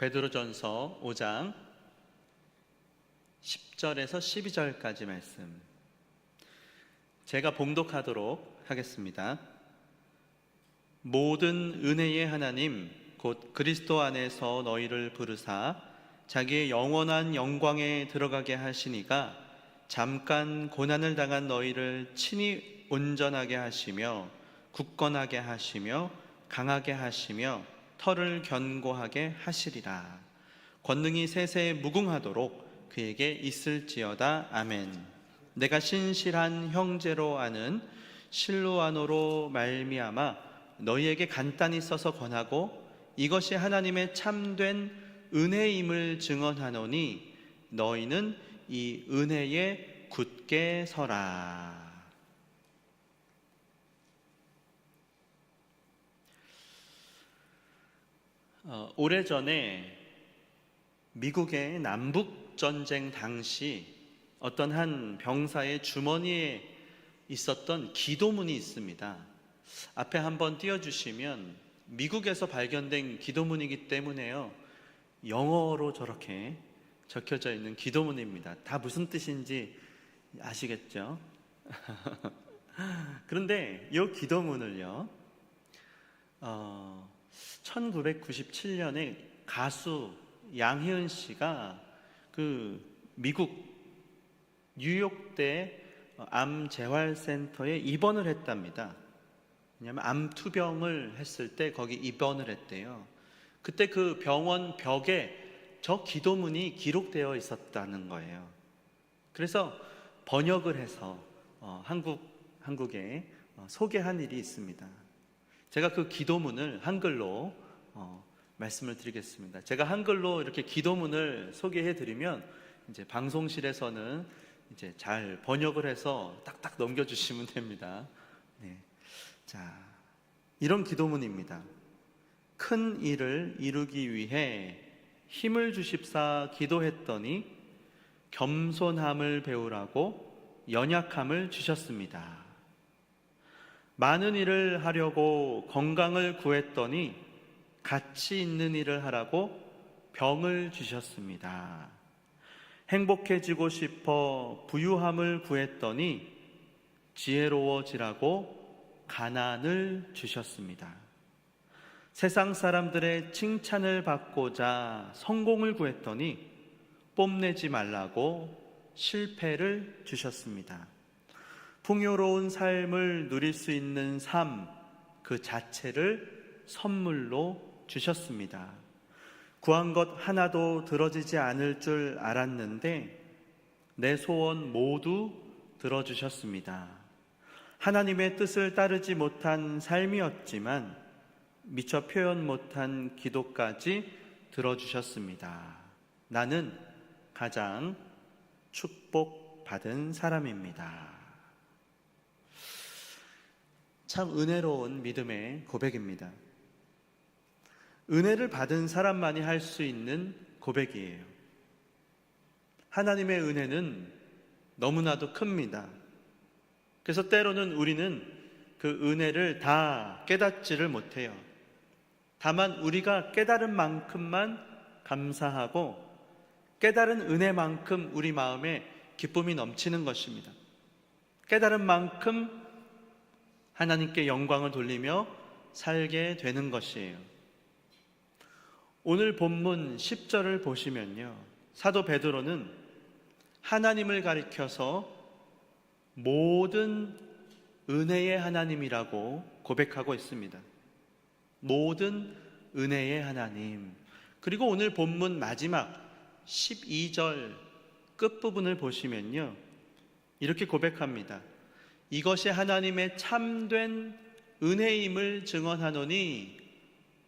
베드로전서 5장 10절에서 12절까지 말씀 제가 봉독하도록 하겠습니다. 모든 은혜의 하나님 곧 그리스도 안에서 너희를 부르사 자기의 영원한 영광에 들어가게 하시니가 잠깐 고난을 당한 너희를 친히 온전하게 하시며 굳건하게 하시며 강하게 하시며 털을 견고하게 하시리라. 권능이 세세에 무궁하도록 그에게 있을지어다. 아멘. 내가 신실한 형제로 아는 실루아노로 말미암아 너희에게 간단히 써서 권하고 이것이 하나님의 참된 은혜임을 증언하노니 너희는 이 은혜에 굳게 서라. 오래전에 미국의 남북전쟁 당시 어떤 한 병사의 주머니에 있었던 기도문이 있습니다. 앞에 한번 띄워주시면 미국에서 발견된 기도문이기 때문에요, 영어로 저렇게 적혀져 있는 기도문입니다. 다 무슨 뜻인지 아시겠죠? 그런데 이 기도문을요 1997년에 가수 양희은 씨가 그 미국 뉴욕대 암재활센터에 입원을 했답니다. 왜냐하면 암 투병을 했을 때 거기 입원을 했대요. 그때 그 병원 벽에 저 기도문이 기록되어 있었다는 거예요. 그래서 번역을 해서 한국에 소개한 일이 있습니다. 제가 그 기도문을 한글로 말씀을 드리겠습니다. 제가 한글로 이렇게 기도문을 소개해 드리면 이제 방송실에서는 이제 잘 번역을 해서 딱딱 넘겨주시면 됩니다. 네. 자, 이런 기도문입니다. 큰 일을 이루기 위해 힘을 주십사 기도했더니 겸손함을 배우라고 연약함을 주셨습니다. 많은 일을 하려고 건강을 구했더니 가치 있는 일을 하라고 병을 주셨습니다. 행복해지고 싶어 부유함을 구했더니 지혜로워지라고 가난을 주셨습니다. 세상 사람들의 칭찬을 받고자 성공을 구했더니 뽐내지 말라고 실패를 주셨습니다. 풍요로운 삶을 누릴 수 있는 삶 그 자체를 선물로 주셨습니다. 구한 것 하나도 들어지지 않을 줄 알았는데 내 소원 모두 들어주셨습니다. 하나님의 뜻을 따르지 못한 삶이었지만 미처 표현 못한 기도까지 들어주셨습니다. 나는 가장 축복받은 사람입니다. 참 은혜로운 믿음의 고백입니다. 은혜를 받은 사람만이 할 수 있는 고백이에요. 하나님의 은혜는 너무나도 큽니다. 그래서 때로는 우리는 그 은혜를 다 깨닫지를 못해요. 다만 우리가 깨달은 만큼만 감사하고 깨달은 은혜만큼 우리 마음에 기쁨이 넘치는 것입니다. 깨달은 만큼 하나님께 영광을 돌리며 살게 되는 것이에요. 오늘 본문 10절을 보시면요, 사도 베드로는 하나님을 가리켜서 모든 은혜의 하나님이라고 고백하고 있습니다. 모든 은혜의 하나님. 그리고 오늘 본문 마지막 12절 끝부분을 보시면요, 이렇게 고백합니다. 이것이 하나님의 참된 은혜임을 증언하노니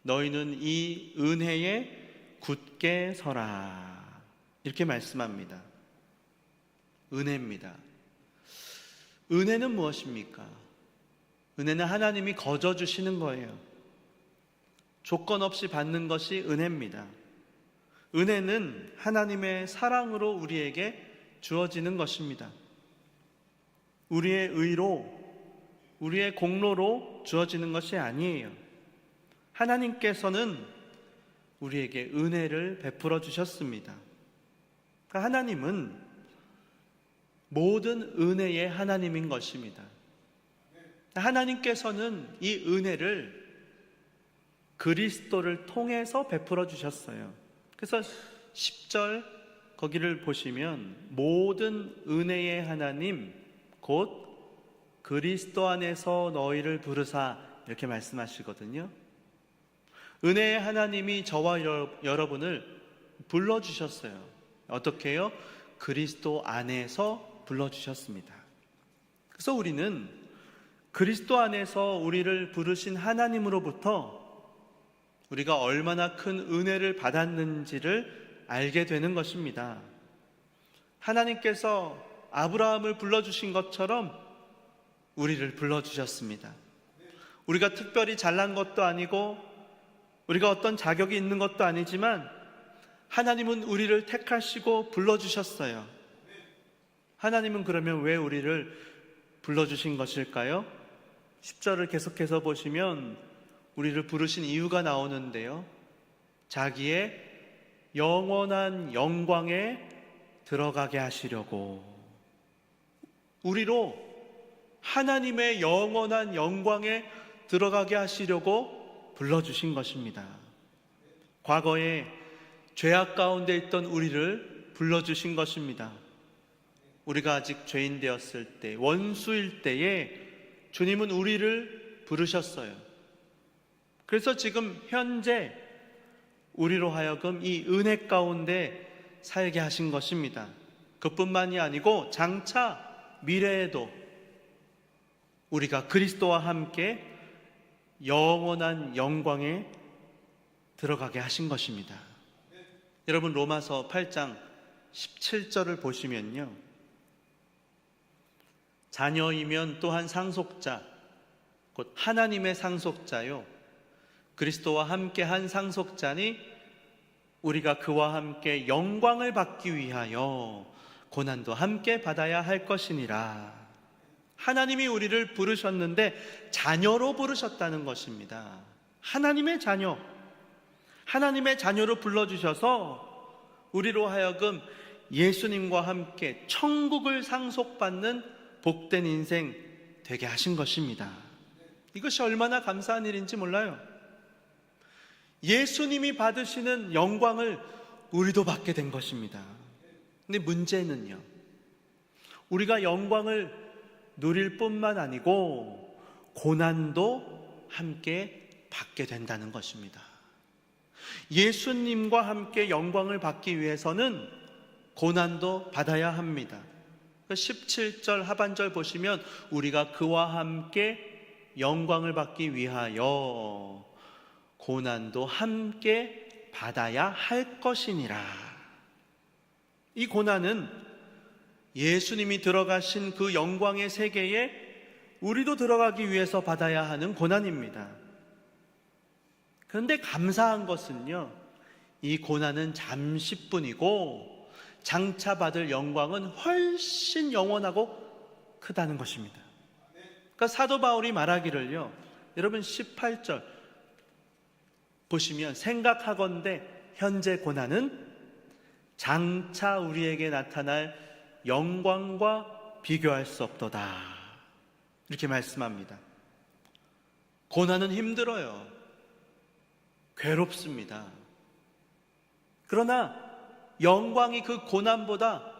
너희는 이 은혜에 굳게 서라. 이렇게 말씀합니다. 은혜입니다. 은혜는 무엇입니까? 은혜는 하나님이 거저 주시는 거예요. 조건 없이 받는 것이 은혜입니다. 은혜는 하나님의 사랑으로 우리에게 주어지는 것입니다. 우리의 의로, 우리의 공로로 주어지는 것이 아니에요. 하나님께서는 우리에게 은혜를 베풀어 주셨습니다. 그러니까 하나님은 모든 은혜의 하나님인 것입니다. 하나님께서는 이 은혜를 그리스도를 통해서 베풀어 주셨어요. 그래서 10절 거기를 보시면 모든 은혜의 하나님 곧 그리스도 안에서 너희를 부르사 이렇게 말씀하시거든요. 은혜의 하나님이 저와 여러분을 불러주셨어요. 어떻게 해요? 그리스도 안에서 불러주셨습니다. 그래서 우리는 그리스도 안에서 우리를 부르신 하나님으로부터 우리가 얼마나 큰 은혜를 받았는지를 알게 되는 것입니다. 하나님께서 아브라함을 불러주신 것처럼 우리를 불러주셨습니다. 우리가 특별히 잘난 것도 아니고 우리가 어떤 자격이 있는 것도 아니지만 하나님은 우리를 택하시고 불러주셨어요. 하나님은 그러면 왜 우리를 불러주신 것일까요? 10절을 계속해서 보시면 우리를 부르신 이유가 나오는데요. 자기의 영원한 영광에 들어가게 하시려고, 우리로 하나님의 영원한 영광에 들어가게 하시려고 불러주신 것입니다. 과거에 죄악 가운데 있던 우리를 불러주신 것입니다. 우리가 아직 죄인 되었을 때, 원수일 때에 주님은 우리를 부르셨어요. 그래서 지금 현재 우리로 하여금 이 은혜 가운데 살게 하신 것입니다. 그뿐만이 아니고 장차 미래에도 우리가 그리스도와 함께 영원한 영광에 들어가게 하신 것입니다. 여러분, 로마서 8장 17절을 보시면요, 자녀이면 또한 상속자, 곧 하나님의 상속자요, 그리스도와 함께 한 상속자니 우리가 그와 함께 영광을 받기 위하여 고난도 함께 받아야 할 것이니라. 하나님이 우리를 부르셨는데 자녀로 부르셨다는 것입니다. 하나님의 자녀, 하나님의 자녀로 불러주셔서 우리로 하여금 예수님과 함께 천국을 상속받는 복된 인생 되게 하신 것입니다. 이것이 얼마나 감사한 일인지 몰라요. 예수님이 받으시는 영광을 우리도 받게 된 것입니다. 근데 문제는요, 우리가 영광을 누릴 뿐만 아니고 고난도 함께 받게 된다는 것입니다. 예수님과 함께 영광을 받기 위해서는 고난도 받아야 합니다. 17절 하반절 보시면 우리가 그와 함께 영광을 받기 위하여 고난도 함께 받아야 할 것이니라. 이 고난은 예수님이 들어가신 그 영광의 세계에 우리도 들어가기 위해서 받아야 하는 고난입니다. 그런데 감사한 것은요, 이 고난은 잠시뿐이고 장차 받을 영광은 훨씬 영원하고 크다는 것입니다. 그러니까 사도 바울이 말하기를요, 여러분 18절 보시면 생각하건대 현재 고난은 장차 우리에게 나타날 영광과 비교할 수 없도다, 이렇게 말씀합니다. 고난은 힘들어요. 괴롭습니다. 그러나 영광이 그 고난보다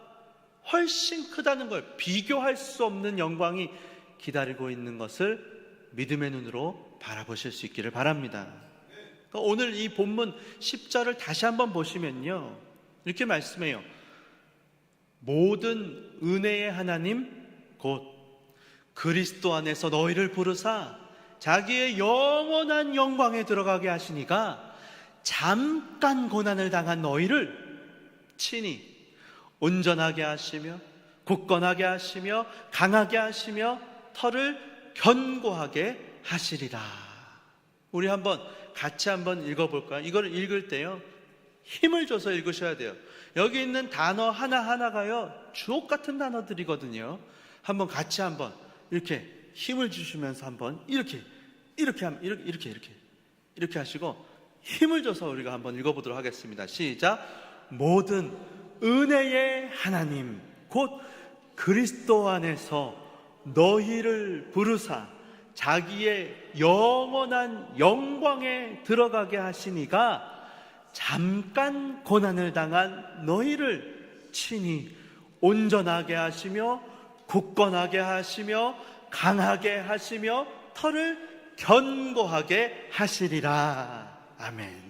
훨씬 크다는 걸, 비교할 수 없는 영광이 기다리고 있는 것을 믿음의 눈으로 바라보실 수 있기를 바랍니다. 오늘 이 본문 10절을 다시 한번 보시면요, 이렇게 말씀해요. 모든 은혜의 하나님 곧 그리스도 안에서 너희를 부르사 자기의 영원한 영광에 들어가게 하시니가 잠깐 고난을 당한 너희를 친히 온전하게 하시며 굳건하게 하시며 강하게 하시며 터를 견고하게 하시리라. 우리 같이 한번 읽어볼까요? 이걸 읽을 때요, 힘을 줘서 읽으셔야 돼요. 여기 있는 단어 하나하나가요, 주옥 같은 단어들이거든요. 같이 이렇게 힘을 주시면서 이렇게 하시고 힘을 줘서 우리가 한번 읽어보도록 하겠습니다. 시작. 모든 은혜의 하나님 곧 그리스도 안에서 너희를 부르사 자기의 영원한 영광에 들어가게 하시니가 잠깐 고난을 당한 너희를 친히 온전하게 하시며 굳건하게 하시며 강하게 하시며 터를 견고하게 하시리라. 아멘.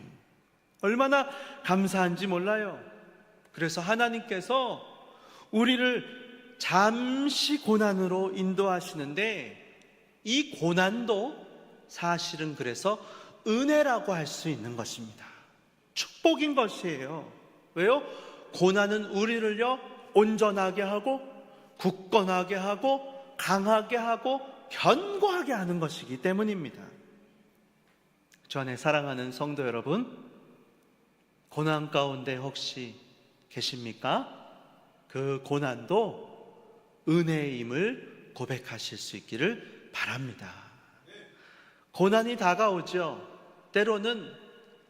얼마나 감사한지 몰라요. 그래서 하나님께서 우리를 잠시 고난으로 인도하시는데 이 고난도 사실은 그래서 은혜라고 할 수 있는 것입니다. 축복인 것이에요. 왜요? 고난은 우리를요 온전하게 하고 굳건하게 하고 강하게 하고 견고하게 하는 것이기 때문입니다. 주 안에 사랑하는 성도 여러분, 고난 가운데 혹시 계십니까? 그 고난도 은혜임을 고백하실 수 있기를 바랍니다. 고난이 다가오죠. 때로는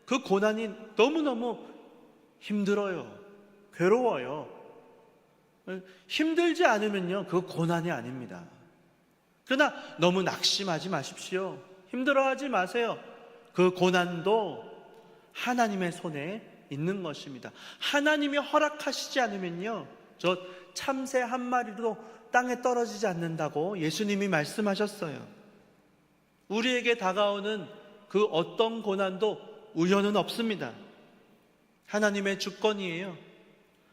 그 고난이 너무너무 힘들어요. 괴로워요. 힘들지 않으면요, 그 고난이 아닙니다. 그러나 너무 낙심하지 마십시오. 힘들어하지 마세요. 그 고난도 하나님의 손에 있는 것입니다. 하나님이 허락하시지 않으면요, 저 참새 한 마리도 땅에 떨어지지 않는다고 예수님이 말씀하셨어요. 우리에게 다가오는 그 어떤 고난도 우연은 없습니다. 하나님의 주권이에요.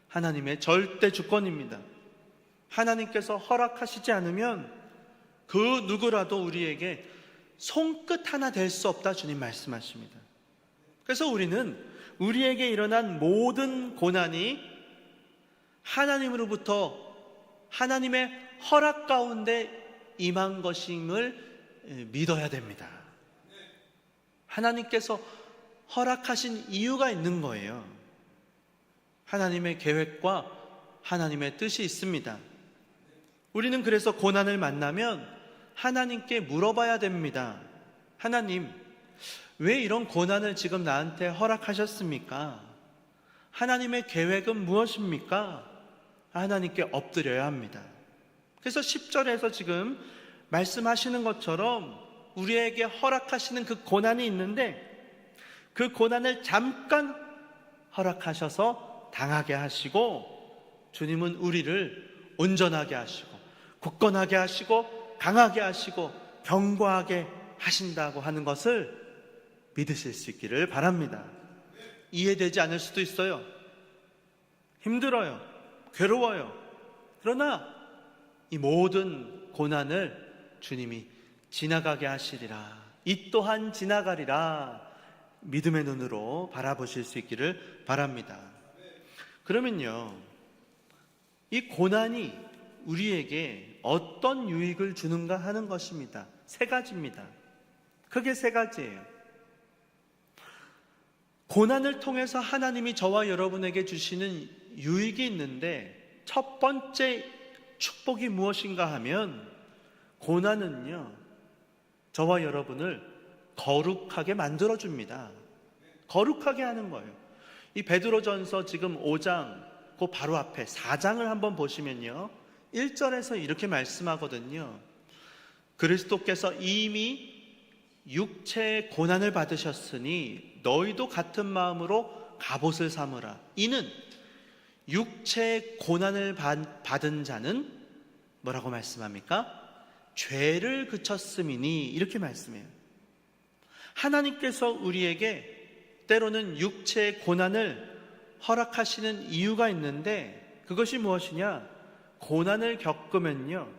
하나님의 절대 주권입니다. 하나님께서 허락하시지 않으면 그 누구라도 우리에게 손끝 하나 될 수 없다 주님 말씀하십니다. 그래서 우리는 우리에게 일어난 모든 고난이 하나님으로부터 하나님의 허락 가운데 임한 것임을 믿어야 됩니다. 하나님께서 허락하신 이유가 있는 거예요. 하나님의 계획과 하나님의 뜻이 있습니다. 우리는 그래서 고난을 만나면 하나님께 물어봐야 됩니다. 하나님, 왜 이런 고난을 지금 나한테 허락하셨습니까? 하나님의 계획은 무엇입니까? 하나님께 엎드려야 합니다. 그래서 10절에서 지금 말씀하시는 것처럼 우리에게 허락하시는 그 고난이 있는데 그 고난을 잠깐 허락하셔서 당하게 하시고 주님은 우리를 온전하게 하시고 굳건하게 하시고 강하게 하시고 견고하게 하신다고 하는 것을 믿으실 수 있기를 바랍니다. 이해되지 않을 수도 있어요. 힘들어요. 괴로워요. 그러나 이 모든 고난을 주님이 지나가게 하시리라. 이 또한 지나가리라. 믿음의 눈으로 바라보실 수 있기를 바랍니다. 그러면요, 이 고난이 우리에게 어떤 유익을 주는가 하는 것입니다. 세 가지입니다. 크게 세 가지예요. 고난을 통해서 하나님이 저와 여러분에게 주시는 유익이 있는데 첫 번째 축복이 무엇인가 하면 고난은요, 저와 여러분을 거룩하게 만들어줍니다. 거룩하게 하는 거예요. 이 베드로전서 지금 5장 그 바로 앞에 4장을 한번 보시면요, 1절에서 이렇게 말씀하거든요. 그리스도께서 이미 육체의 고난을 받으셨으니 너희도 같은 마음으로 갑옷을 삼으라. 이는 육체의 고난을 받은 자는 뭐라고 말씀합니까? 죄를 그쳤음이니, 이렇게 말씀해요. 하나님께서 우리에게 때로는 육체의 고난을 허락하시는 이유가 있는데 그것이 무엇이냐? 고난을 겪으면요,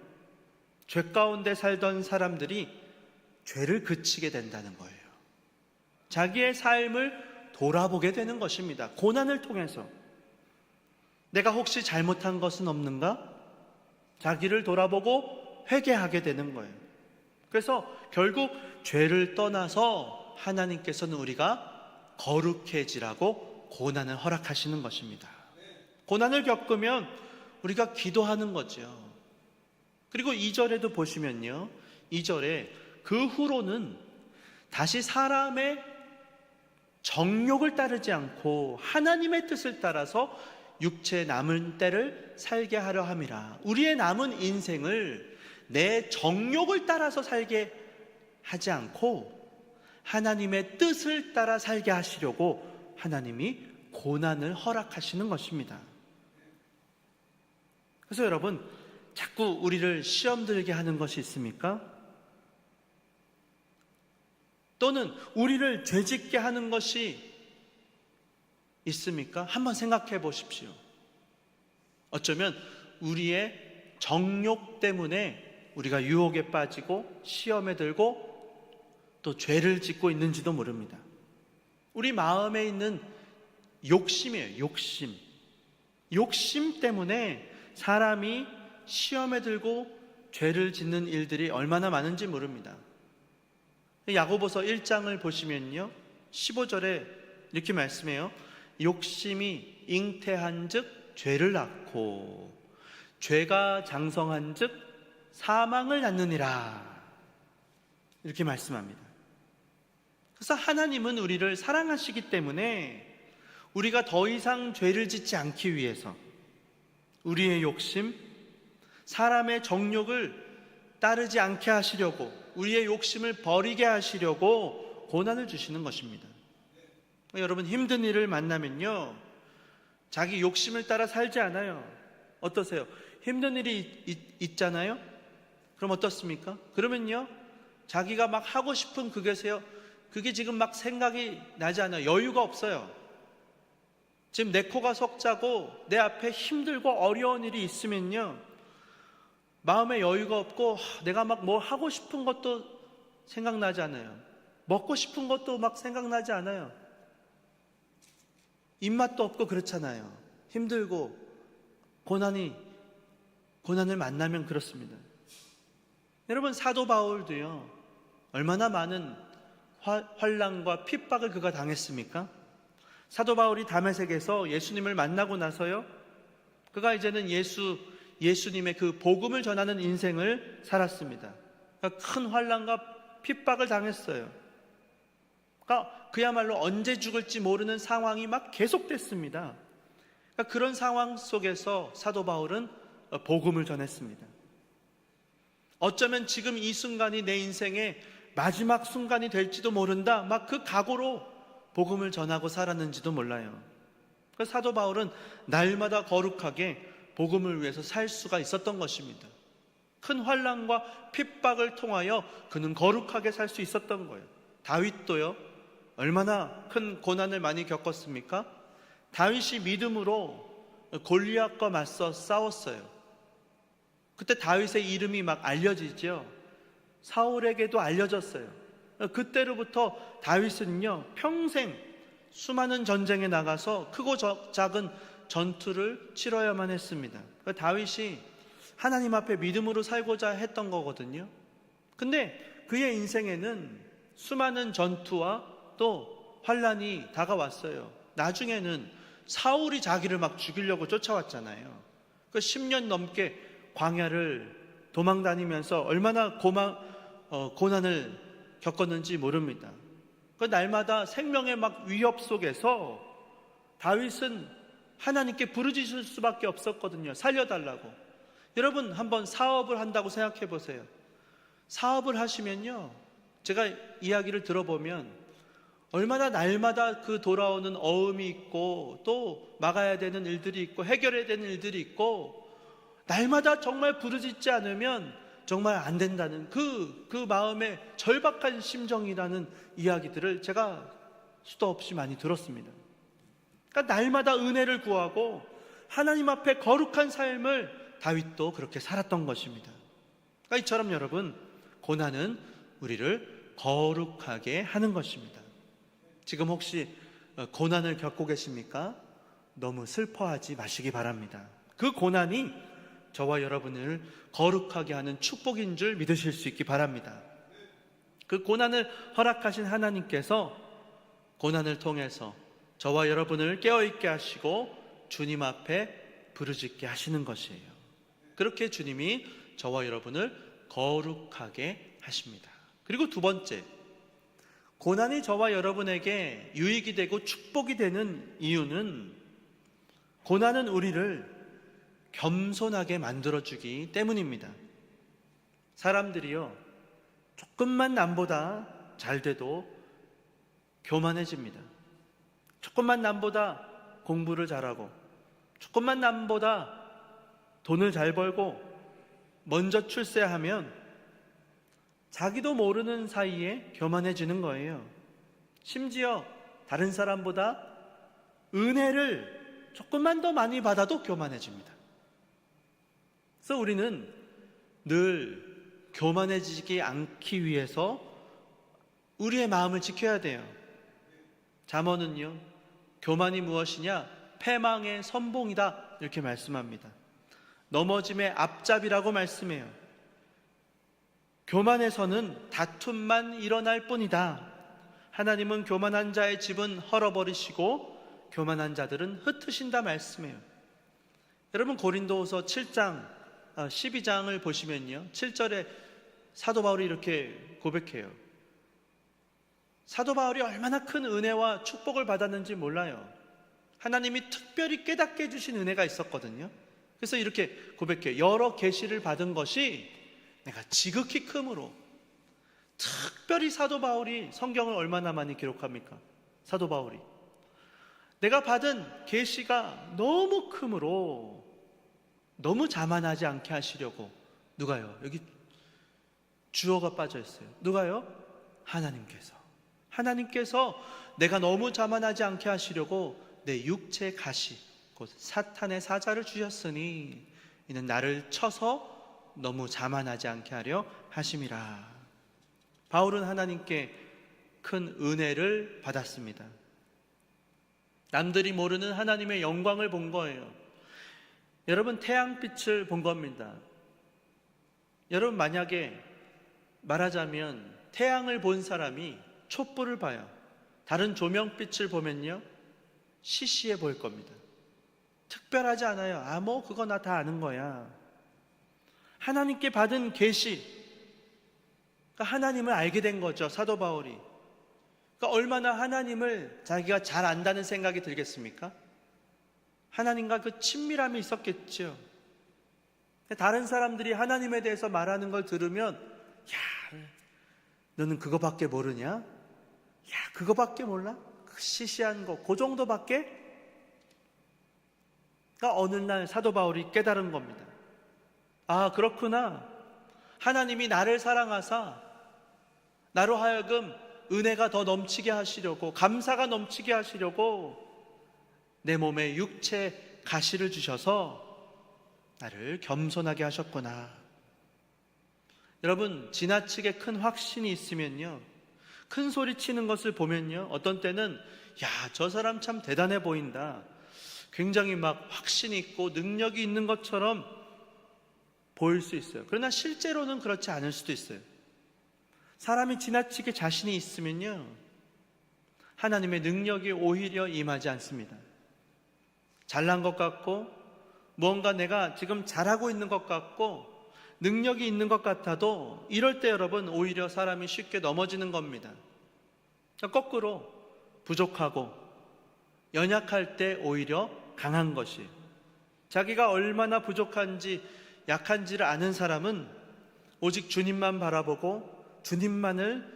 죄 가운데 살던 사람들이 죄를 그치게 된다는 거예요. 자기의 삶을 돌아보게 되는 것입니다. 고난을 통해서 내가 혹시 잘못한 것은 없는가? 자기를 돌아보고 회개하게 되는 거예요. 그래서 결국 죄를 떠나서 하나님께서는 우리가 거룩해지라고 고난을 허락하시는 것입니다. 고난을 겪으면 우리가 기도하는 거죠. 그리고 2절에도 보시면요, 2절에 그 후로는 다시 사람의 정욕을 따르지 않고 하나님의 뜻을 따라서 육체의 남은 때를 살게 하려 함이라. 우리의 남은 인생을 내 정욕을 따라서 살게 하지 않고 하나님의 뜻을 따라 살게 하시려고 하나님이 고난을 허락하시는 것입니다. 그래서 여러분, 자꾸 우리를 시험 들게 하는 것이 있습니까? 또는 우리를 죄짓게 하는 것이 있습니까? 한번 생각해 보십시오. 어쩌면 우리의 정욕 때문에 우리가 유혹에 빠지고 시험에 들고 또 죄를 짓고 있는지도 모릅니다. 우리 마음에 있는 욕심이에요. 욕심 때문에 사람이 시험에 들고 죄를 짓는 일들이 얼마나 많은지 모릅니다. 야고보서 1장을 보시면요, 15절에 이렇게 말씀해요. 욕심이 잉태한 즉 죄를 낳고 죄가 장성한 즉 사망을 낳느니라, 이렇게 말씀합니다. 그래서 하나님은 우리를 사랑하시기 때문에 우리가 더 이상 죄를 짓지 않기 위해서 우리의 욕심, 사람의 정욕을 따르지 않게 하시려고, 우리의 욕심을 버리게 하시려고 고난을 주시는 것입니다. 여러분, 힘든 일을 만나면요, 자기 욕심을 따라 살지 않아요. 어떠세요? 힘든 일이 있잖아요? 그럼 어떻습니까? 그러면요, 자기가 막 하고 싶은 그게 지금 막 생각이 나지 않아요. 여유가 없어요. 지금 내 코가 석자고 내 앞에 힘들고 어려운 일이 있으면요, 마음에 여유가 없고 내가 막 뭐 하고 싶은 것도 생각나지 않아요. 먹고 싶은 것도 막 생각나지 않아요. 입맛도 없고 그렇잖아요. 힘들고 고난을 만나면 그렇습니다. 여러분, 사도 바울도요, 얼마나 많은 환난과 핍박을 그가 당했습니까? 사도 바울이 다메섹에서 예수님을 만나고 나서요, 그가 이제는 예수님의 그 복음을 전하는 인생을 살았습니다. 그러니까 큰 환난과 핍박을 당했어요. 그러니까 그야말로 언제 죽을지 모르는 상황이 막 계속됐습니다. 그러니까 그런 상황 속에서 사도 바울은 복음을 전했습니다. 어쩌면 지금 이 순간이 내 인생의 마지막 순간이 될지도 모른다, 막 그 각오로 복음을 전하고 살았는지도 몰라요. 그래서 사도 바울은 날마다 거룩하게 복음을 위해서 살 수가 있었던 것입니다. 큰 환난과 핍박을 통하여 그는 거룩하게 살 수 있었던 거예요. 다윗도요, 얼마나 큰 고난을 많이 겪었습니까? 다윗이 믿음으로 골리앗과 맞서 싸웠어요. 그때 다윗의 이름이 막 알려지죠. 사울에게도 알려졌어요. 그때로부터 다윗은요, 평생 수많은 전쟁에 나가서 크고 작은 전투를 치러야만 했습니다. 다윗이 하나님 앞에 믿음으로 살고자 했던 거거든요. 근데 그의 인생에는 수많은 전투와 또 환난이 다가왔어요. 나중에는 사울이 자기를 막 죽이려고 쫓아왔잖아요. 그 10년 넘게 광야를 도망다니면서 얼마나 고난을 겪었는지 모릅니다. 그 날마다 생명의 막 위협 속에서 다윗은 하나님께 부르짖을 수밖에 없었거든요. 살려달라고. 여러분, 한번 사업을 한다고 생각해 보세요. 사업을 하시면요, 제가 이야기를 들어보면 얼마나 날마다 그 돌아오는 어음이 있고 또 막아야 되는 일들이 있고 해결해야 되는 일들이 있고, 날마다 정말 부르짖지 않으면 정말 안 된다는 그 마음의 절박한 심정이라는 이야기들을 제가 수도 없이 많이 들었습니다. 그러니까 날마다 은혜를 구하고 하나님 앞에 거룩한 삶을 다윗도 그렇게 살았던 것입니다. 그러니까 이처럼 여러분, 고난은 우리를 거룩하게 하는 것입니다. 지금 혹시 고난을 겪고 계십니까? 너무 슬퍼하지 마시기 바랍니다. 그 고난이 저와 여러분을 거룩하게 하는 축복인 줄 믿으실 수 있기 바랍니다. 그 고난을 허락하신 하나님께서 고난을 통해서 저와 여러분을 깨어있게 하시고 주님 앞에 부르짖게 하시는 것이에요. 그렇게 주님이 저와 여러분을 거룩하게 하십니다. 그리고 두 번째, 고난이 저와 여러분에게 유익이 되고 축복이 되는 이유는 고난은 우리를 겸손하게 만들어주기 때문입니다. 사람들이요, 조금만 남보다 잘 돼도 교만해집니다. 조금만 남보다 공부를 잘하고, 조금만 남보다 돈을 잘 벌고, 먼저 출세하면 자기도 모르는 사이에 교만해지는 거예요. 심지어 다른 사람보다 은혜를 조금만 더 많이 받아도 교만해집니다. 그래서 우리는 늘 교만해지지 않기 위해서 우리의 마음을 지켜야 돼요. 잠언은요, 교만이 무엇이냐? 패망의 선봉이다, 이렇게 말씀합니다. 넘어짐의 앞잡이라고 말씀해요. 교만에서는 다툼만 일어날 뿐이다. 하나님은 교만한 자의 집은 헐어버리시고 교만한 자들은 흩으신다 말씀해요. 여러분, 고린도후서 7장 12장을 보시면요, 7절에 사도 바울이 이렇게 고백해요. 사도 바울이 얼마나 큰 은혜와 축복을 받았는지 몰라요. 하나님이 특별히 깨닫게 해주신 은혜가 있었거든요. 그래서 이렇게 고백해요. 여러 계시를 받은 것이 내가 지극히 크므로. 특별히 사도 바울이 성경을 얼마나 많이 기록합니까? 사도 바울이 내가 받은 계시가 너무 크므로 너무 자만하지 않게 하시려고. 누가요? 여기 주어가 빠져 있어요. 누가요? 하나님께서 내가 너무 자만하지 않게 하시려고 내 육체 가시 곧 사탄의 사자를 주셨으니 이는 나를 쳐서 너무 자만하지 않게 하려 하심이라. 바울은 하나님께 큰 은혜를 받았습니다. 남들이 모르는 하나님의 영광을 본 거예요. 여러분, 태양빛을 본 겁니다. 여러분, 만약에 말하자면 태양을 본 사람이 촛불을 봐요. 다른 조명빛을 보면요, 시시해 보일 겁니다. 특별하지 않아요. 뭐 그거 나 다 아는 거야. 하나님께 받은 계시, 그러니까 하나님을 알게 된 거죠, 사도 바울이. 그러니까 얼마나 하나님을 자기가 잘 안다는 생각이 들겠습니까? 하나님과 그 친밀함이 있었겠죠. 다른 사람들이 하나님에 대해서 말하는 걸 들으면, 야, 너는 그거밖에 모르냐? 야, 그거밖에 몰라? 그 시시한 거, 그 정도밖에? 그러니까 어느 날 사도 바울이 깨달은 겁니다. 아, 그렇구나. 하나님이 나를 사랑하사 나로 하여금 은혜가 더 넘치게 하시려고, 감사가 넘치게 하시려고 내 몸에 육체 가시를 주셔서 나를 겸손하게 하셨구나. 여러분, 지나치게 큰 확신이 있으면요, 큰 소리 치는 것을 보면요, 어떤 때는 야, 저 사람 참 대단해 보인다, 굉장히 막 확신이 있고 능력이 있는 것처럼 보일 수 있어요. 그러나 실제로는 그렇지 않을 수도 있어요. 사람이 지나치게 자신이 있으면요, 하나님의 능력이 오히려 임하지 않습니다. 잘난 것 같고 무언가 내가 지금 잘하고 있는 것 같고 능력이 있는 것 같아도 이럴 때 여러분, 오히려 사람이 쉽게 넘어지는 겁니다. 거꾸로 부족하고 연약할 때 오히려 강한 것이, 자기가 얼마나 부족한지 약한지를 아는 사람은 오직 주님만 바라보고 주님만을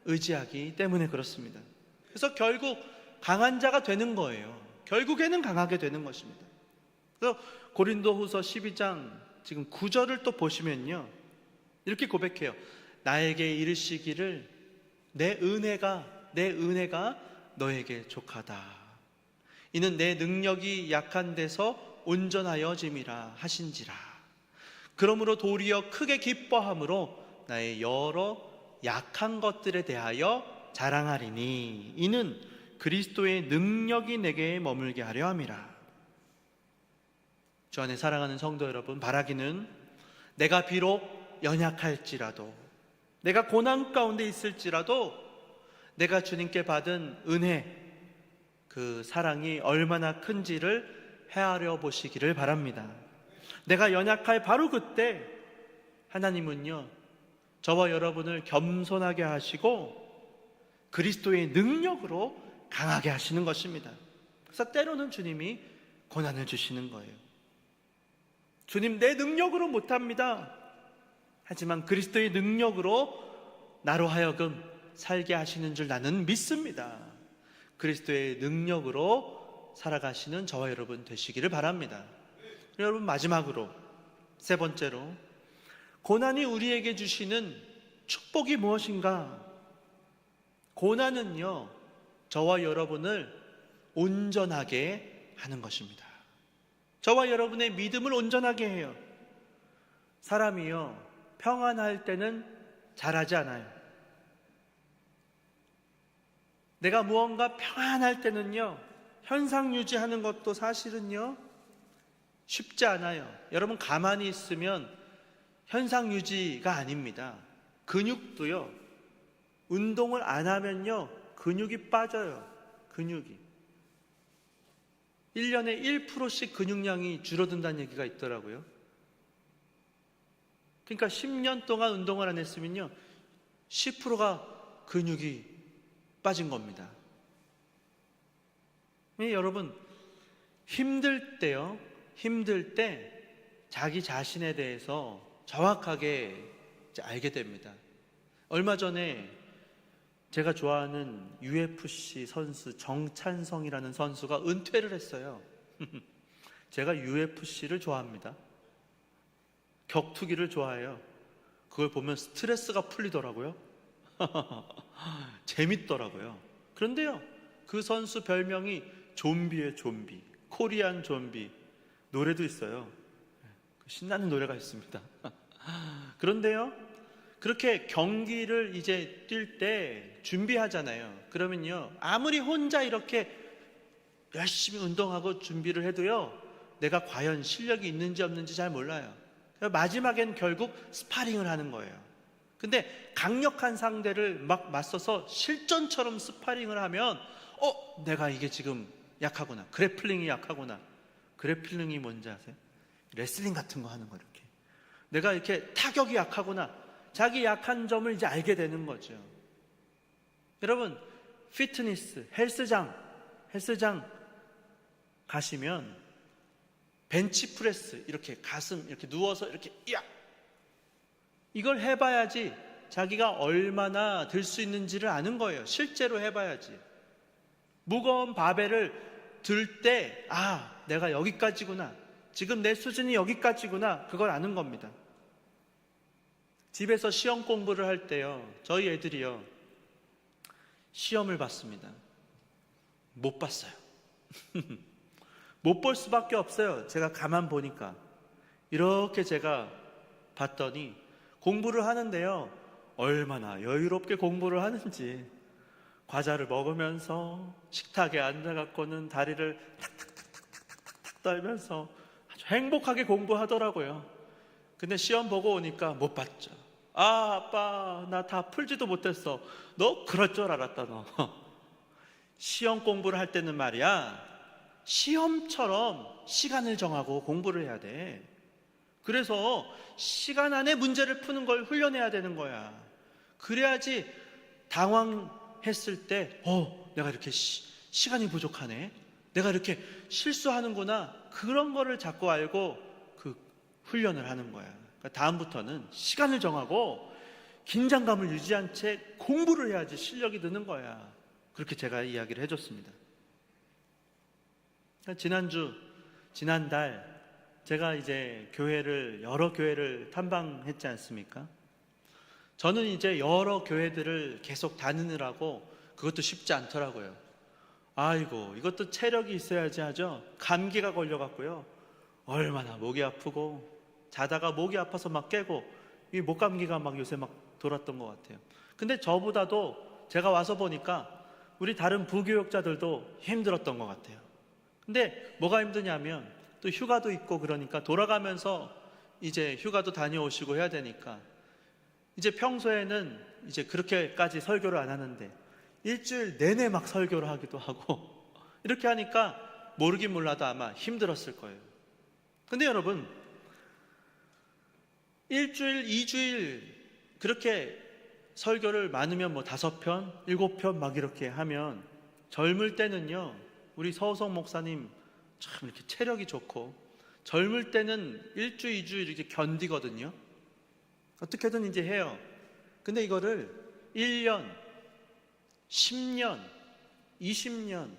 의지하기 때문에 그렇습니다. 그래서 결국 강한 자가 되는 거예요. 결국에는 강하게 되는 것입니다. 그래서 고린도후서 12장 지금 9절을 또 보시면요, 이렇게 고백해요. 나에게 이르시기를 내 은혜가 너에게 족하다. 이는 내 능력이 약한 데서 온전하여짐이라 하신지라. 그러므로 도리어 크게 기뻐함으로 나의 여러 약한 것들에 대하여 자랑하리니 이는 그리스도의 능력이 내게 머물게 하려 함이라. 주 안에 사랑하는 성도 여러분, 바라기는 내가 비록 연약할지라도, 내가 고난 가운데 있을지라도 내가 주님께 받은 은혜, 그 사랑이 얼마나 큰지를 헤아려 보시기를 바랍니다. 내가 연약할 바로 그때 하나님은요, 저와 여러분을 겸손하게 하시고 그리스도의 능력으로 강하게 하시는 것입니다. 그래서 때로는 주님이 고난을 주시는 거예요. 주님, 내 능력으로 못합니다. 하지만 그리스도의 능력으로 나로 하여금 살게 하시는 줄 나는 믿습니다. 그리스도의 능력으로 살아가시는 저와 여러분 되시기를 바랍니다. 여러분, 마지막으로 세 번째로, 고난이 우리에게 주시는 축복이 무엇인가? 고난은요, 저와 여러분을 온전하게 하는 것입니다. 저와 여러분의 믿음을 온전하게 해요. 사람이요, 평안할 때는 잘하지 않아요. 내가 무언가 평안할 때는요, 현상 유지하는 것도 사실은요, 쉽지 않아요. 여러분, 가만히 있으면 현상 유지가 아닙니다. 근육도요, 운동을 안 하면요, 근육이 빠져요. 근육이 1년에 1%씩 근육량이 줄어든다는 얘기가 있더라고요. 그러니까 10년 동안 운동을 안 했으면요, 10%가 근육이 빠진 겁니다. 여러분, 힘들 때요, 힘들 때 자기 자신에 대해서 정확하게 알게 됩니다. 얼마 전에 제가 좋아하는 UFC 선수 정찬성이라는 선수가 은퇴를 했어요. 제가 UFC를 좋아합니다. 격투기를 좋아해요. 그걸 보면 스트레스가 풀리더라고요. 재밌더라고요. 그런데요, 그 선수 별명이 좀비의 좀비, 코리안 좀비, 노래도 있어요. 신나는 노래가 있습니다. 그런데요, 그렇게 경기를 이제 뛸 때 준비하잖아요. 그러면요, 아무리 혼자 이렇게 열심히 운동하고 준비를 해도요, 내가 과연 실력이 있는지 없는지 잘 몰라요. 마지막엔 결국 스파링을 하는 거예요. 근데 강력한 상대를 막 맞서서 실전처럼 스파링을 하면 내가 이게 지금 약하구나, 그래플링이 약하구나. 그래플링이 뭔지 아세요? 레슬링 같은 거 하는 거. 이렇게 내가 이렇게 타격이 약하구나, 자기 약한 점을 이제 알게 되는 거죠. 여러분, 피트니스, 헬스장 가시면 벤치프레스, 이렇게 가슴 이렇게 누워서 이렇게 이걸 해봐야지 자기가 얼마나 들 수 있는지를 아는 거예요. 실제로 해봐야지. 무거운 바벨을 들 때, 내가 여기까지구나, 지금 내 수준이 여기까지구나, 그걸 아는 겁니다. 집에서 시험 공부를 할 때요, 저희 애들이요, 시험을 봤습니다. 못 봤어요. 못 볼 수밖에 없어요. 제가 가만 보니까. 이렇게 제가 봤더니 공부를 하는데요, 얼마나 여유롭게 공부를 하는지, 과자를 먹으면서 식탁에 앉아갖고는 다리를 탁탁탁탁탁탁 떨면서 아주 행복하게 공부하더라고요. 근데 시험 보고 오니까 못 봤죠. 아빠, 나 다 풀지도 못했어. 너 그럴 줄 알았다, 너. 시험 공부를 할 때는 말이야, 시험처럼 시간을 정하고 공부를 해야 돼. 그래서 시간 안에 문제를 푸는 걸 훈련해야 되는 거야. 그래야지 당황했을 때 내가 이렇게 시간이 부족하네, 내가 이렇게 실수하는구나, 그런 거를 자꾸 알고 그 훈련을 하는 거야. 그러니까 다음부터는 시간을 정하고 긴장감을 유지한 채 공부를 해야지 실력이 느는 거야. 그렇게 제가 이야기를 해줬습니다. 지난달 제가 이제 여러 교회를 탐방했지 않습니까? 저는 이제 여러 교회들을 계속 다니느라고 그것도 쉽지 않더라고요. 아이고, 이것도 체력이 있어야지 하죠. 감기가 걸려갖고요, 얼마나 목이 아프고, 자다가 목이 아파서 막 깨고, 이 목감기가 막 요새 막 돌았던 것 같아요. 근데 저보다도 제가 와서 보니까 우리 다른 부교육자들도 힘들었던 것 같아요. 근데 뭐가 힘드냐면 또 휴가도 있고 그러니까 돌아가면서 이제 휴가도 다녀오시고 해야 되니까 이제 평소에는 이제 그렇게까지 설교를 안 하는데 일주일 내내 막 설교를 하기도 하고 이렇게 하니까 모르긴 몰라도 아마 힘들었을 거예요. 근데 여러분, 일주일, 2주일 그렇게 설교를 많으면 뭐 5편, 7편 막 이렇게 하면 젊을 때는요, 우리 서우석 목사님 참 이렇게 체력이 좋고 젊을 때는 1주, 2주 이렇게 견디거든요. 어떻게든 이제 해요. 근데 이거를 1년, 10년, 20년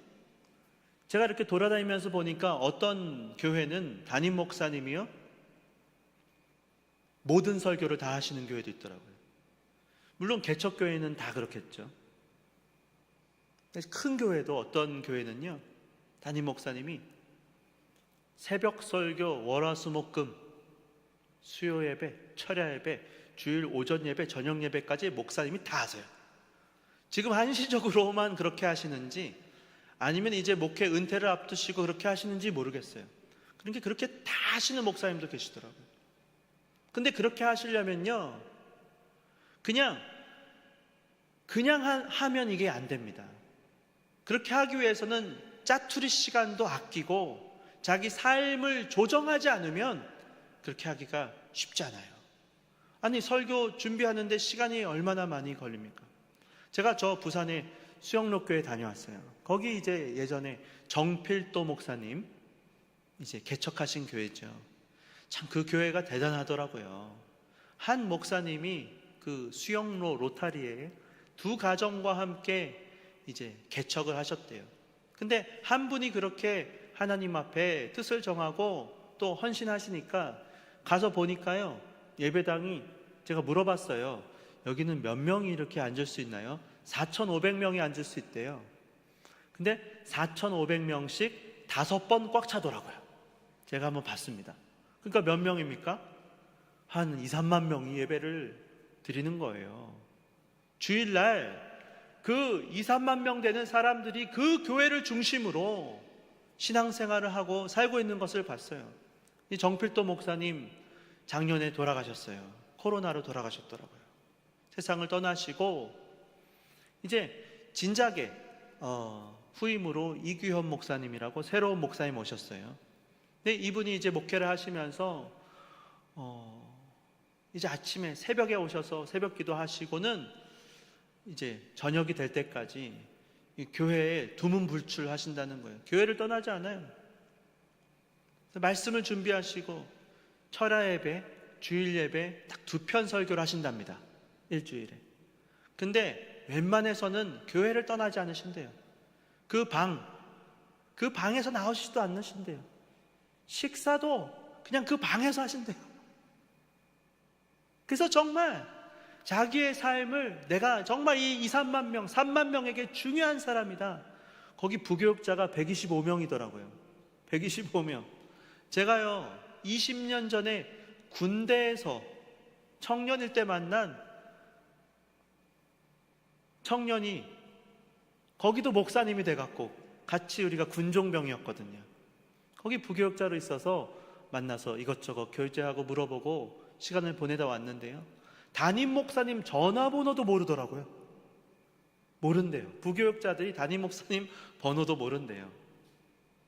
제가 이렇게 돌아다니면서 보니까 어떤 교회는 담임 목사님이요, 모든 설교를 다 하시는 교회도 있더라고요. 물론 개척교회는 다 그렇겠죠. 큰 교회도 어떤 교회는요, 담임 목사님이 새벽 설교, 월화수목금, 수요 예배, 철야 예배, 주일 오전 예배, 저녁 예배까지 목사님이 다 하세요. 지금 한시적으로만 그렇게 하시는지 아니면 이제 목회 은퇴를 앞두시고 그렇게 하시는지 모르겠어요. 그러니까 그렇게 다 하시는 목사님도 계시더라고요. 근데 그렇게 하시려면요, 그냥 하면 이게 안 됩니다. 그렇게 하기 위해서는 짜투리 시간도 아끼고 자기 삶을 조정하지 않으면 그렇게 하기가 쉽지 않아요. 아니, 설교 준비하는데 시간이 얼마나 많이 걸립니까? 제가 저 부산에 수영록교회 다녀왔어요. 거기 이제 예전에 정필도 목사님 이제 개척하신 교회죠. 참 그 교회가 대단하더라고요. 한 목사님이 그 수영로 로타리에 2 가정과 함께 이제 개척을 하셨대요. 근데 한 분이 그렇게 하나님 앞에 뜻을 정하고 또 헌신하시니까 가서 보니까요, 예배당이, 제가 물어봤어요. 여기는 몇 명이 이렇게 앉을 수 있나요? 4,500명이 앉을 수 있대요. 근데 4,500명씩 5번 꽉 차더라고요. 제가 한번 봤습니다. 그러니까 몇 명입니까? 한 2, 3만 명이 예배를 드리는 거예요. 주일날 그 2, 3만 명 되는 사람들이 그 교회를 중심으로 신앙생활을 하고 살고 있는 것을 봤어요. 이 정필도 목사님 작년에 돌아가셨어요. 코로나로 돌아가셨더라고요. 세상을 떠나시고 이제 진작에 후임으로 이규현 목사님이라고 새로운 목사님 오셨어요. 근데 이분이 이제 목회를 하시면서 이제 아침에 새벽에 오셔서 새벽 기도하시고는 이제 저녁이 될 때까지 이 교회에 두문불출 하신다는 거예요. 교회를 떠나지 않아요. 그래서 말씀을 준비하시고 철야 예배, 주일 예배 딱 2편 설교를 하신답니다. 일주일에. 근데 웬만해서는 교회를 떠나지 않으신대요. 그 방에서 나오시지도 않으신대요. 식사도 그냥 그 방에서 하신대요. 그래서 정말 자기의 삶을 내가 정말 이 2, 3만 명, 3만 명에게 중요한 사람이다. 거기 부교육자가 125명이더라고요. 125명. 제가요, 20년 전에 군대에서 청년일 때 만난 청년이 거기도 목사님이 돼갖고 같이 우리가 군종병이었거든요. 거기 부교육자로 있어서 만나서 이것저것 교제하고 물어보고 시간을 보내다 왔는데요, 담임 목사님 전화번호도 모르더라고요. 모른대요. 부교육자들이 담임 목사님 번호도 모른대요.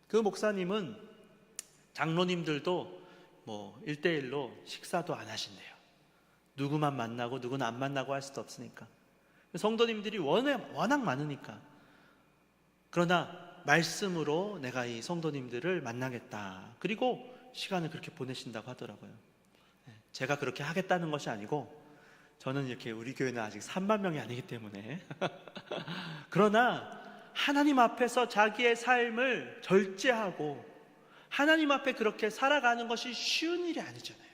그 목사님은 장로님들도 뭐 1대1로 식사도 안 하신대요. 누구만 만나고 누구는 안 만나고 할 수도 없으니까. 성도님들이 워낙 많으니까. 그러나 말씀으로 내가 이 성도님들을 만나겠다. 그리고 시간을 그렇게 보내신다고 하더라고요. 제가 그렇게 하겠다는 것이 아니고, 저는 이렇게 우리 교회는 아직 3만 명이 아니기 때문에 그러나 하나님 앞에서 자기의 삶을 절제하고 하나님 앞에 그렇게 살아가는 것이 쉬운 일이 아니잖아요.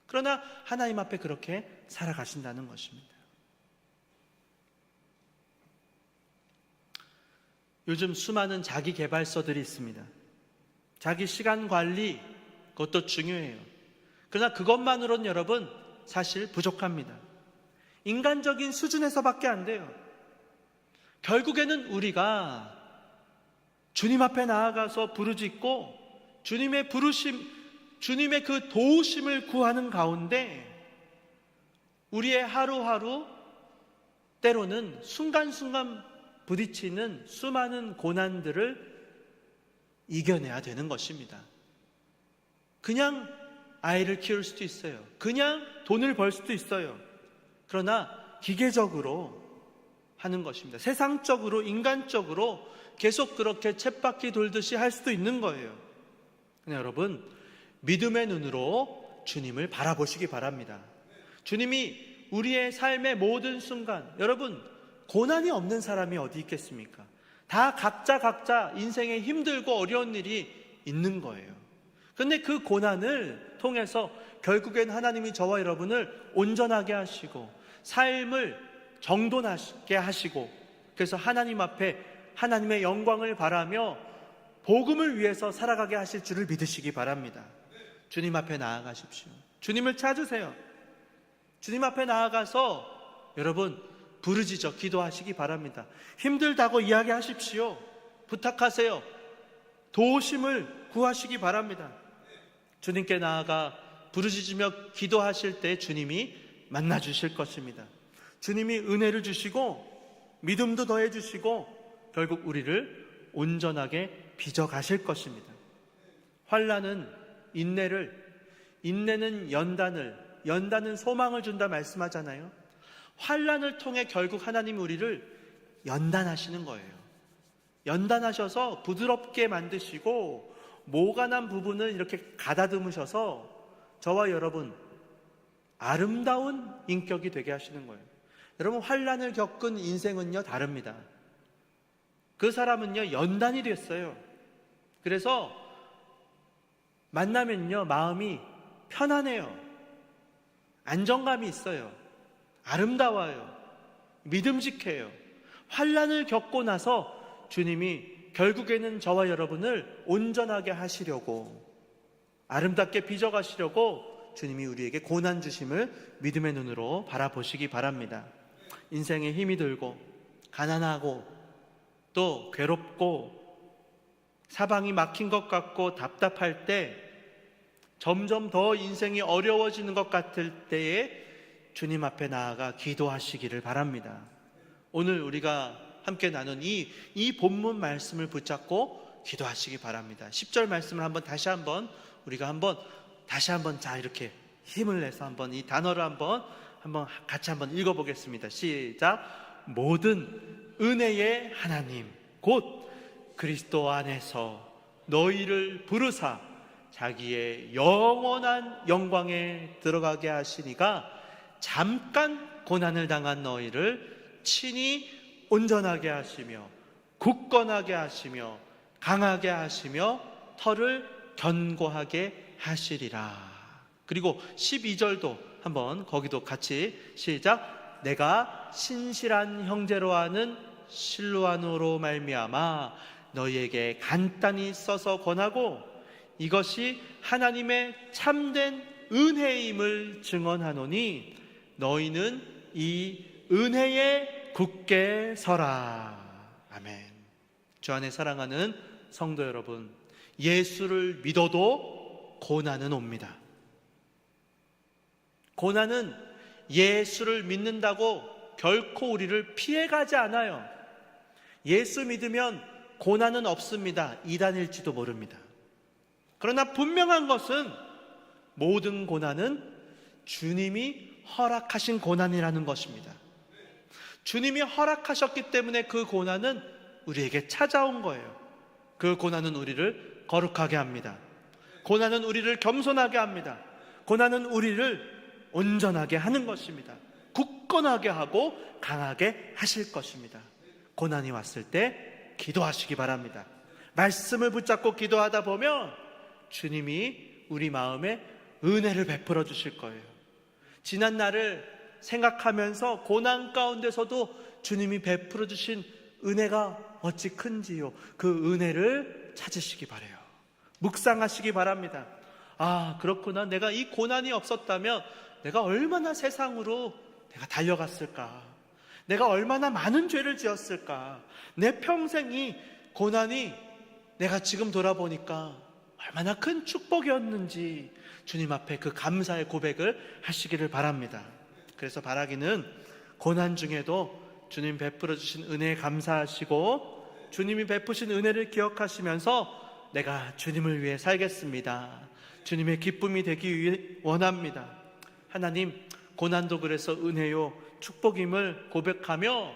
그러나 하나님 앞에 그렇게 살아가신다는 것입니다. 요즘 수많은 자기 개발서들이 있습니다. 자기 시간 관리, 그것도 중요해요. 그러나 그것만으로는 여러분 사실 부족합니다. 인간적인 수준에서밖에 안 돼요. 결국에는 우리가 주님 앞에 나아가서 부르짖고 주님의 부르심, 주님의 그 도우심을 구하는 가운데 우리의 하루하루, 때로는 순간순간 부딪히는 수많은 고난들을 이겨내야 되는 것입니다. 그냥 아이를 키울 수도 있어요. 그냥 돈을 벌 수도 있어요. 그러나 기계적으로 하는 것입니다. 세상적으로, 인간적으로 계속 그렇게 쳇바퀴 돌듯이 할 수도 있는 거예요. 그냥 여러분, 믿음의 눈으로 주님을 바라보시기 바랍니다. 주님이 우리의 삶의 모든 순간, 여러분, 고난이 없는 사람이 어디 있겠습니까? 다 각자 인생에 힘들고 어려운 일이 있는 거예요. 그런데 그 고난을 통해서 결국엔 하나님이 저와 여러분을 온전하게 하시고 삶을 정돈하게 하시고, 그래서 하나님 앞에 하나님의 영광을 바라며 복음을 위해서 살아가게 하실 줄을 믿으시기 바랍니다. 주님 앞에 나아가십시오. 주님을 찾으세요. 주님 앞에 나아가서 여러분 부르짖어 기도하시기 바랍니다. 힘들다고 이야기하십시오. 부탁하세요. 도우심을 구하시기 바랍니다. 주님께 나아가 부르짖으며 기도하실 때 주님이 만나 주실 것입니다. 주님이 은혜를 주시고 믿음도 더해 주시고 결국 우리를 온전하게 빚어 가실 것입니다. 환난은 인내는 연단은 소망을 준다 말씀하잖아요. 환난을 통해 결국 하나님 우리를 연단하시는 거예요. 연단하셔서 부드럽게 만드시고 모가난 부분을 이렇게 가다듬으셔서 저와 여러분 아름다운 인격이 되게 하시는 거예요. 여러분, 환난을 겪은 인생은요 다릅니다. 그 사람은요 연단이 됐어요. 그래서 만나면요 마음이 편안해요. 안정감이 있어요. 아름다워요. 믿음직해요. 환난을 겪고 나서 주님이 결국에는 저와 여러분을 온전하게 하시려고, 아름답게 빚어가시려고 주님이 우리에게 고난 주심을 믿음의 눈으로 바라보시기 바랍니다. 인생에 힘이 들고 가난하고 또 괴롭고 사방이 막힌 것 같고 답답할 때, 점점 더 인생이 어려워지는 것 같을 때에 주님 앞에 나아가 기도하시기를 바랍니다. 오늘 우리가 함께 나눈 이 본문 말씀을 붙잡고 기도하시기 바랍니다. 10절 말씀을 우리가 다시 한번 자 이렇게 힘을 내서 한번 이 단어를 한번 같이 한번 읽어보겠습니다. 시작. 모든 은혜의 하나님 곧 그리스도 안에서 너희를 부르사 자기의 영원한 영광에 들어가게 하시니가 잠깐 고난을 당한 너희를 친히 온전하게 하시며 굳건하게 하시며 강하게 하시며 터를 견고하게 하시리라. 그리고 12절도 한번 거기도 같이 시작. 내가 신실한 형제로 하는 실로아노로 말미암아 너희에게 간단히 써서 권하고 이것이 하나님의 참된 은혜임을 증언하노니 너희는 이 은혜에 굳게 서라. 아멘. 주 안에 사랑하는 성도 여러분, 예수를 믿어도 고난은 옵니다. 고난은 예수를 믿는다고 결코 우리를 피해가지 않아요. 예수 믿으면 고난은 없습니다. 이단일지도 모릅니다. 그러나 분명한 것은 모든 고난은 주님이 허락하신 고난이라는 것입니다. 주님이 허락하셨기 때문에 그 고난은 우리에게 찾아온 거예요. 그 고난은 우리를 거룩하게 합니다. 고난은 우리를 겸손하게 합니다. 고난은 우리를 온전하게 하는 것입니다. 굳건하게 하고 강하게 하실 것입니다. 고난이 왔을 때 기도하시기 바랍니다. 말씀을 붙잡고 기도하다 보면 주님이 우리 마음에 은혜를 베풀어 주실 거예요. 지난 날을 생각하면서 고난 가운데서도 주님이 베풀어 주신 은혜가 어찌 큰지요. 그 은혜를 찾으시기 바라요. 묵상하시기 바랍니다. 아, 그렇구나. 내가 이 고난이 없었다면 내가 얼마나 세상으로 내가 달려갔을까? 내가 얼마나 많은 죄를 지었을까? 내 평생이 고난이 내가 지금 돌아보니까 얼마나 큰 축복이었는지 주님 앞에 그 감사의 고백을 하시기를 바랍니다. 그래서 바라기는 고난 중에도 주님 베풀어 주신 은혜에 감사하시고 주님이 베푸신 은혜를 기억하시면서 내가 주님을 위해 살겠습니다. 주님의 기쁨이 되기 위해 원합니다. 하나님, 고난도 그래서 은혜요, 축복임을 고백하며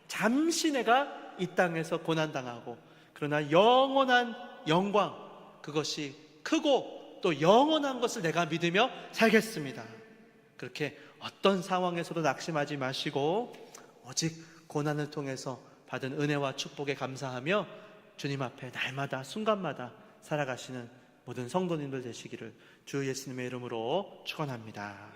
잠시 내가 이 땅에서 고난당하고 그러나 영원한 영광, 그것이 크고 또 영원한 것을 내가 믿으며 살겠습니다. 그렇게 어떤 상황에서도 낙심하지 마시고 오직 고난을 통해서 받은 은혜와 축복에 감사하며 주님 앞에 날마다 순간마다 살아가시는 모든 성도님들 되시기를 주 예수님의 이름으로 축원합니다.